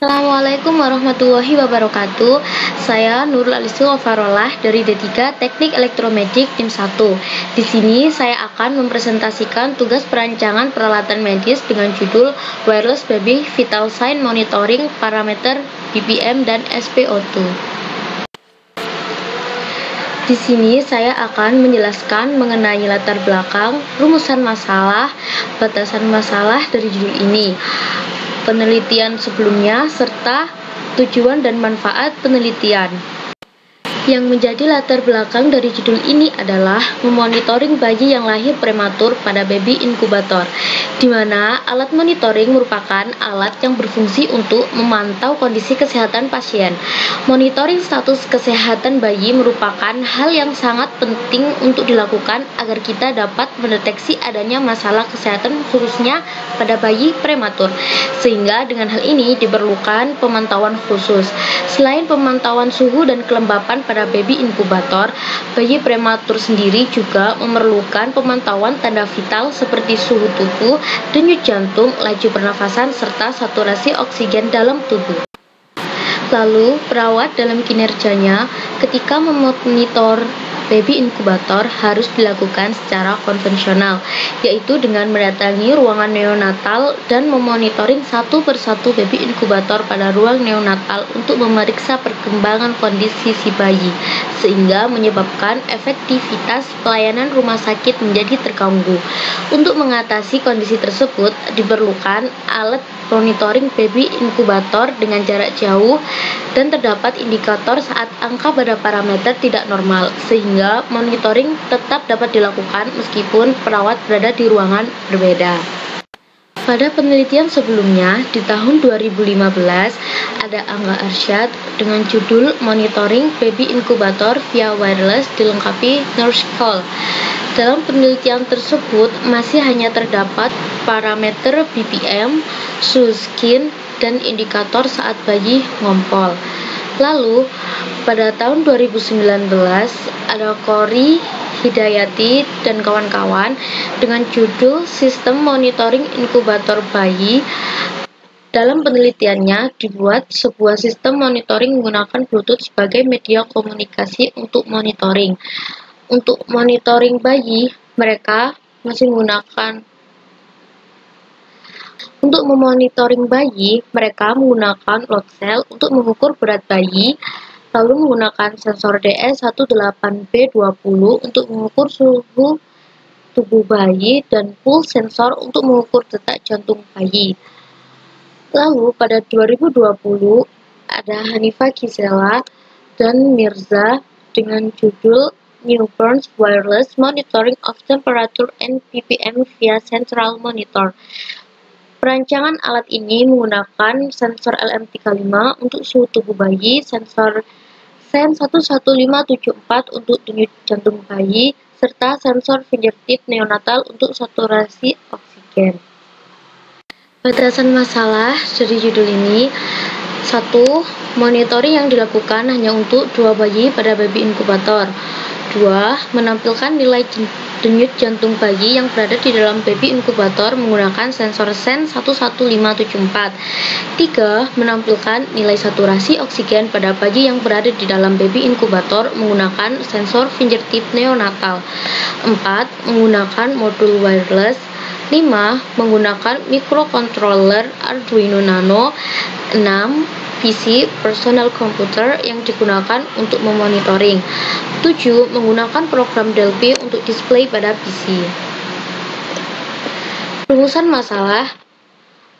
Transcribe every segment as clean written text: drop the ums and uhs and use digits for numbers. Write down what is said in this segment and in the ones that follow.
Assalamualaikum warahmatullahi wabarakatuh. Saya Nurul Alisu Ofarolah dari D3 Teknik Elektromedik Tim 1. Di sini saya akan mempresentasikan tugas perancangan peralatan medis dengan judul Wireless Baby Vital Sign Monitoring Parameter BPM dan SpO2. Di sini saya akan menjelaskan mengenai latar belakang, rumusan masalah, batasan masalah dari judul ini, penelitian sebelumnya, serta tujuan dan manfaat penelitian. Yang menjadi latar belakang dari judul ini adalah memonitoring bayi yang lahir prematur pada baby inkubator, di mana alat monitoring merupakan alat yang berfungsi untuk memantau kondisi kesehatan pasien. Monitoring status kesehatan bayi merupakan hal yang sangat penting untuk dilakukan agar kita dapat mendeteksi adanya masalah kesehatan khususnya pada bayi prematur. Sehingga dengan hal ini diperlukan pemantauan khusus. Selain pemantauan suhu dan kelembapan pada baby inkubator, bayi prematur sendiri juga memerlukan pemantauan tanda vital seperti suhu tubuh, denyut jantung, laju pernafasan, serta saturasi oksigen dalam tubuh. Lalu, perawat dalam kinerjanya ketika memonitor baby inkubator harus dilakukan secara konvensional, yaitu dengan mendatangi ruangan neonatal dan memonitoring satu persatu baby inkubator pada ruang neonatal untuk memeriksa perkembangan kondisi si bayi, sehingga menyebabkan efektivitas pelayanan rumah sakit menjadi terganggu. Untuk mengatasi kondisi tersebut, diperlukan alat monitoring baby inkubator dengan jarak jauh dan terdapat indikator saat angka pada parameter tidak normal, sehingga monitoring tetap dapat dilakukan meskipun perawat berada di ruangan berbeda. Pada penelitian sebelumnya, di tahun 2015, ada Angga Arsyad dengan judul Monitoring Baby Inkubator via Wireless dilengkapi Nurse Call. Dalam penelitian tersebut, masih hanya terdapat parameter BPM, suhu skin, dan indikator saat bayi ngompol. Lalu, pada tahun 2019, ada Kori Hidayati dan kawan-kawan dengan judul Sistem Monitoring Inkubator Bayi. Dalam penelitiannya, dibuat sebuah sistem monitoring menggunakan Bluetooth sebagai media komunikasi untuk monitoring. Untuk monitoring bayi, mereka masih menggunakan load cell untuk mengukur berat bayi, lalu menggunakan sensor DS18B20 untuk mengukur suhu tubuh bayi, dan pulse sensor untuk mengukur detak jantung bayi. Lalu pada 2020 ada Hanifa Gisela dan Mirza dengan judul Newborns Wireless Monitoring of Temperature and BPM via Central Monitor. Perancangan alat ini menggunakan sensor LM35 untuk suhu tubuh bayi, sensor SEN 11574 untuk denyut jantung bayi, serta sensor fingertip neonatal untuk saturasi oksigen. Batasan masalah dari judul ini: 1. Monitoring yang dilakukan hanya untuk 2 bayi pada baby inkubator. 2. Menampilkan nilai denyut jantung bayi yang berada di dalam baby inkubator menggunakan sensor SEN 11574. 3. Menampilkan nilai saturasi oksigen pada bayi yang berada di dalam baby inkubator menggunakan sensor fingertip neonatal. 4. Menggunakan modul wireless. 5. Menggunakan microcontroller Arduino Nano. 6. PC personal computer yang digunakan untuk memonitoring. 7. Menggunakan program Delphi untuk display pada PC. Rumusan masalah: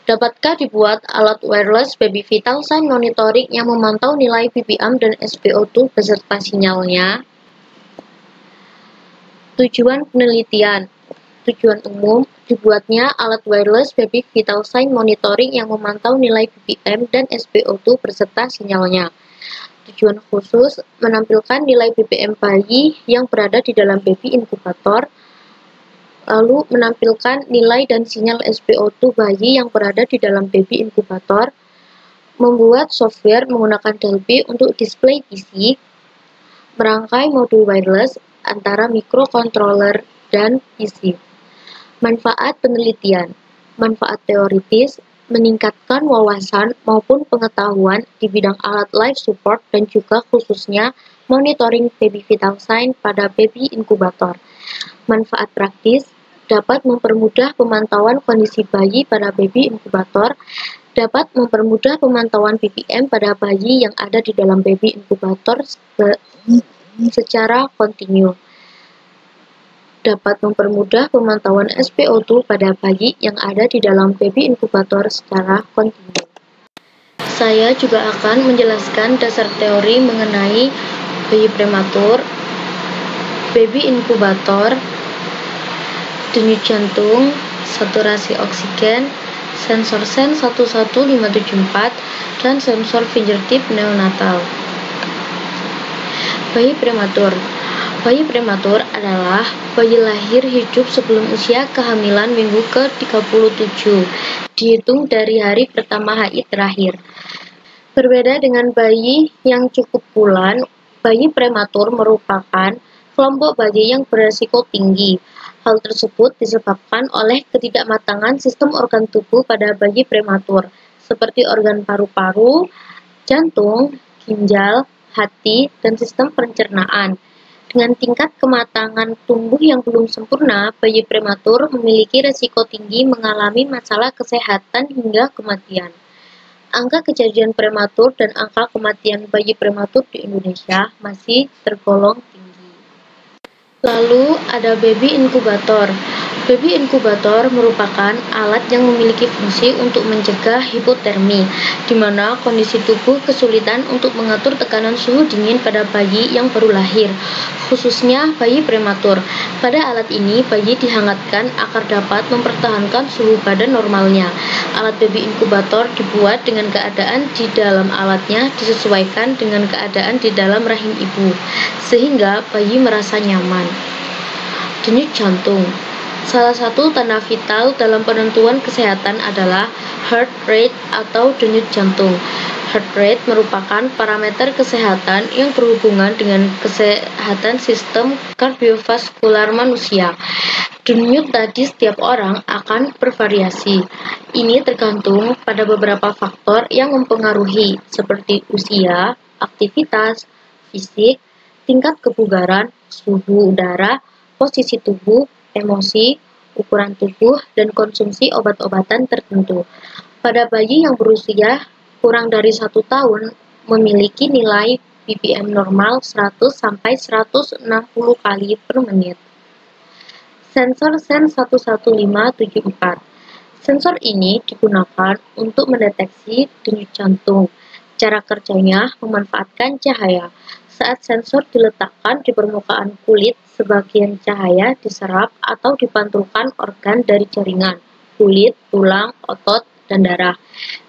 dapatkah dibuat alat wireless baby vital sign monitoring yang memantau nilai BPM dan SpO2 beserta sinyalnya? Tujuan penelitian. Tujuan umum: dibuatnya alat wireless baby vital sign monitoring yang memantau nilai BPM dan SpO2 beserta sinyalnya. Tujuan khusus: menampilkan nilai BPM bayi yang berada di dalam baby inkubator, lalu menampilkan nilai dan sinyal SpO2 bayi yang berada di dalam baby inkubator, membuat software menggunakan Delphi untuk display PC, merangkai modul wireless antara microcontroller dan PC. Manfaat penelitian. Manfaat teoritis: meningkatkan wawasan maupun pengetahuan di bidang alat life support dan juga khususnya monitoring baby vital sign pada baby inkubator. Manfaat praktis dapat mempermudah pemantauan kondisi bayi pada baby inkubator, dapat mempermudah pemantauan BBM pada bayi yang ada di dalam baby inkubator secara kontinu. Dapat mempermudah pemantauan SpO2 pada bayi yang ada di dalam baby inkubator secara kontinu. Saya juga akan menjelaskan dasar teori mengenai bayi prematur, baby inkubator, denyut jantung, saturasi oksigen, sensor SEN 11574, dan sensor fingertip neonatal. Bayi prematur. Bayi prematur adalah bayi lahir hidup sebelum usia kehamilan minggu ke-37, dihitung dari hari pertama HI terakhir. Berbeda dengan bayi yang cukup bulan, bayi prematur merupakan kelompok bayi yang beresiko tinggi. Hal tersebut disebabkan oleh ketidakmatangan sistem organ tubuh pada bayi prematur, seperti organ paru-paru, jantung, ginjal, hati, dan sistem pencernaan. Dengan tingkat kematangan tumbuh yang belum sempurna, bayi prematur memiliki resiko tinggi mengalami masalah kesehatan hingga kematian. Angka kejadian prematur dan angka kematian bayi prematur di Indonesia masih tergolong tinggi. Lalu ada baby inkubator. Baby inkubator merupakan alat yang memiliki fungsi untuk mencegah hipotermi, di mana kondisi tubuh kesulitan untuk mengatur tekanan suhu dingin pada bayi yang baru lahir, khususnya bayi prematur. Pada alat ini, bayi dihangatkan agar dapat mempertahankan suhu badan normalnya. Alat baby inkubator dibuat dengan keadaan di dalam alatnya disesuaikan dengan keadaan di dalam rahim ibu, sehingga bayi merasa nyaman. Denyut jantung. Salah satu tanda vital dalam penentuan kesehatan adalah heart rate atau denyut jantung. Heart rate merupakan parameter kesehatan yang berhubungan dengan kesehatan sistem kardiovaskular manusia. Denyut nadi setiap orang akan bervariasi. Ini tergantung pada beberapa faktor yang mempengaruhi, seperti usia, aktivitas fisik, tingkat kebugaran, suhu udara, posisi tubuh, emosi, ukuran tubuh, dan konsumsi obat-obatan tertentu. Pada bayi yang berusia kurang dari 1 tahun memiliki nilai BPM normal 100-160 kali per menit. Sensor SEN 11574. Sensor ini digunakan untuk mendeteksi denyut jantung. Cara kerjanya memanfaatkan cahaya. Saat sensor diletakkan di permukaan kulit, sebagian cahaya diserap atau dipantulkan organ dari jaringan, kulit, tulang, otot, dan darah.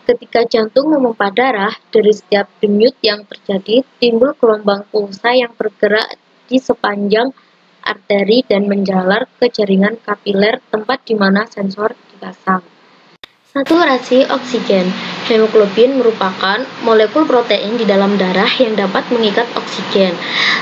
Ketika jantung memompa darah, dari setiap denyut yang terjadi timbul gelombang pulsa yang bergerak di sepanjang arteri dan menjalar ke jaringan kapiler tempat di mana sensor dipasang. Saturasi oksigen. Hemoglobin merupakan molekul protein di dalam darah yang dapat mengikat oksigen.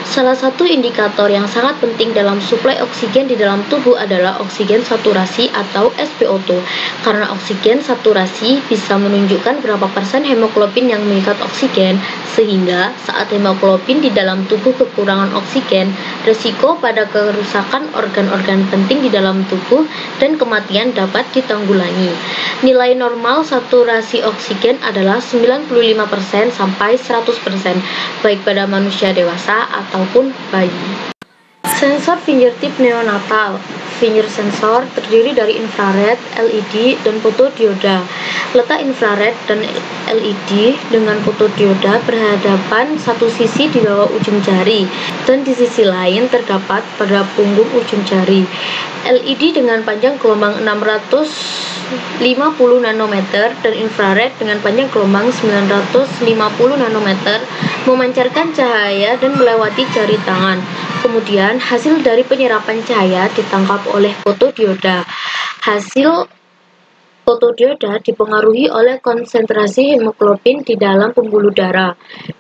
Salah satu indikator yang sangat penting dalam suplai oksigen di dalam tubuh adalah oksigen saturasi atau SpO2. Karena oksigen saturasi bisa menunjukkan berapa persen hemoglobin yang mengikat oksigen, sehingga saat hemoglobin di dalam tubuh kekurangan oksigen, risiko pada kerusakan organ-organ penting di dalam tubuh dan kematian dapat ditanggulangi. Nilai normal saturasi oksigen adalah 95% sampai 100%, baik pada manusia dewasa ataupun bayi. Sensor fingertip neonatal. Finger sensor terdiri dari infrared, LED, dan fotodioda. Letak infrared dan LED dengan fotodioda berhadapan satu sisi di bawah ujung jari, dan di sisi lain terdapat pada punggung ujung jari. LED dengan panjang gelombang 650 nanometer dan infrared dengan panjang gelombang 950 nanometer memancarkan cahaya dan melewati jari tangan. Kemudian, hasil dari penyerapan cahaya ditangkap oleh fotodioda. Hasil fotodioda dipengaruhi oleh konsentrasi hemoglobin di dalam pembuluh darah.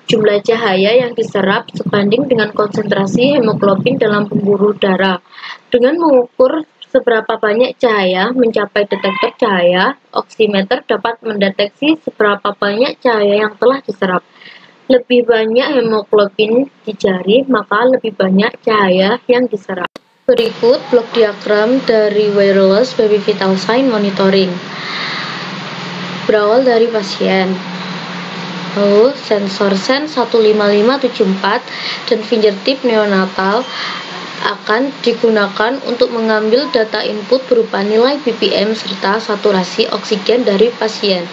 Jumlah cahaya yang diserap sebanding dengan konsentrasi hemoglobin dalam pembuluh darah. Dengan mengukur Seberapa banyak cahaya mencapai detektor cahaya, oximeter dapat mendeteksi seberapa banyak cahaya yang telah diserap. Lebih banyak hemoglobin di jari, maka lebih banyak cahaya yang diserap. Berikut blok diagram dari wireless baby vital sign monitoring. Berawal dari pasien. Lalu sensor SEN 15574 dan fingertip neonatal akan digunakan untuk mengambil data input berupa nilai BPM serta saturasi oksigen dari pasien.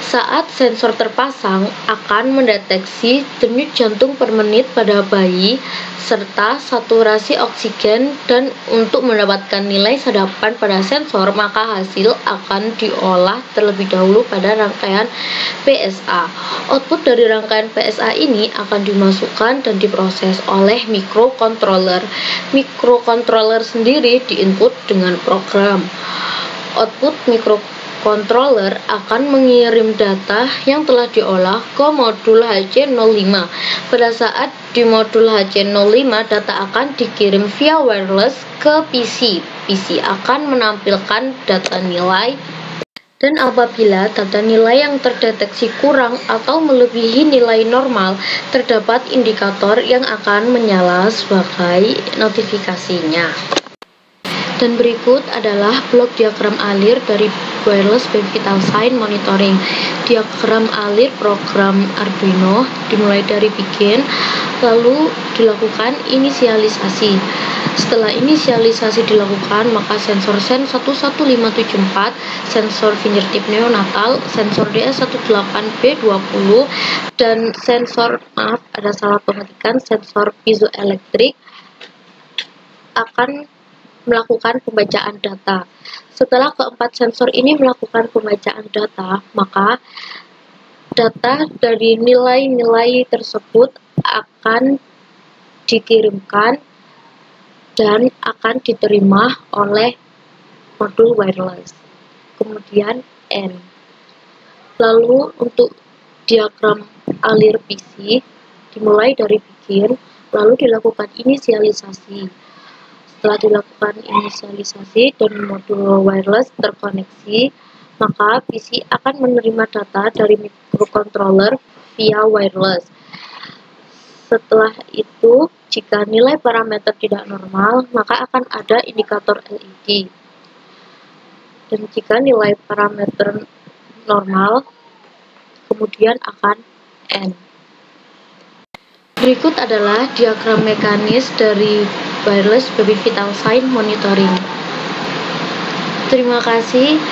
Saat sensor terpasang, akan mendeteksi denyut jantung per menit pada bayi serta saturasi oksigen, dan untuk mendapatkan nilai sadapan pada sensor, maka hasil akan diolah terlebih dahulu pada rangkaian PSA. Output dari rangkaian PSA ini akan dimasukkan dan diproses oleh microcontroller. Microcontroller sendiri diinput dengan program. Output microcontroller akan mengirim data yang telah diolah ke modul HC05. Pada saat di modul HC05, data akan dikirim via wireless ke PC. PC akan menampilkan data nilai, dan apabila data nilai yang terdeteksi kurang atau melebihi nilai normal, terdapat indikator yang akan menyala sebagai notifikasinya. Dan berikut adalah blok diagram alir dari wireless baby vital sign monitoring. Diagram alir program Arduino dimulai dari begin, lalu dilakukan inisialisasi. Setelah inisialisasi dilakukan, maka sensor SEN 11574, sensor fingertip neonatal, sensor DS18B20, dan sensor, ada salah pengetikan, sensor piezoelektrik akan melakukan pembacaan data. Setelah keempat sensor ini melakukan pembacaan data, maka data dari nilai-nilai tersebut akan dikirimkan dan akan diterima oleh modul wireless. Kemudian N. Lalu untuk diagram alir PC dimulai dari begin, lalu dilakukan inisialisasi. Setelah dilakukan inisialisasi dan modul wireless terkoneksi, maka PC akan menerima data dari microcontroller via wireless. Setelah itu, jika nilai parameter tidak normal, maka akan ada indikator LED. Dan jika nilai parameter normal, kemudian akan N. Berikut adalah diagram mekanis dari wireless baby vital sign monitoring. Terima kasih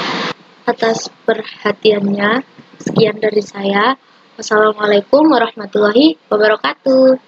atas perhatiannya. Sekian dari saya. Wassalamualaikum warahmatullahi wabarakatuh.